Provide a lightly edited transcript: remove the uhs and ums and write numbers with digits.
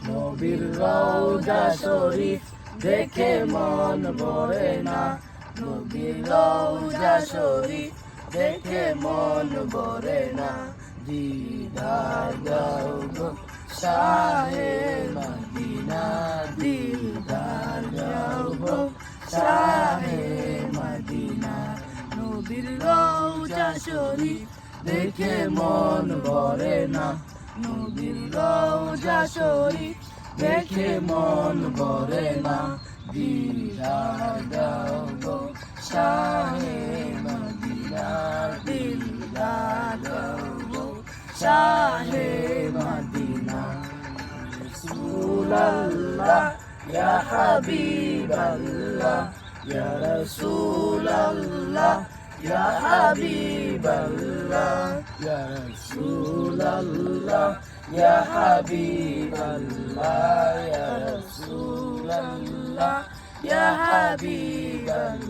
নবীর রওজা শরীফ দেখে মন ভরে না, নবীর রওজা শরীফ দেখে মন ভরে না। দিদার দাও গো শাহে মদিনা, দিদার দাও গো শাহে মদিনা। নবীর রওজা শরীফ দেখে মন ভরে না, নবীর রওজা শরীফ দেখে মন ভরে না। দিদার দাও গো শাহে মদিনা, দিদার দাও গো শাহে মদিনা। রাসূলুল্লাহ ইয়া হাবিবাল্লাহ, ইয়া রাসূলুল্লাহ ইয়া হাবিবাল্লাহ, ইয়া রাসূলুল্লাহ ইয়া হাবিবাল্লাহ, ইয়া রাসূলুল্লাহ ইয়া হাবিবাল্লাহ।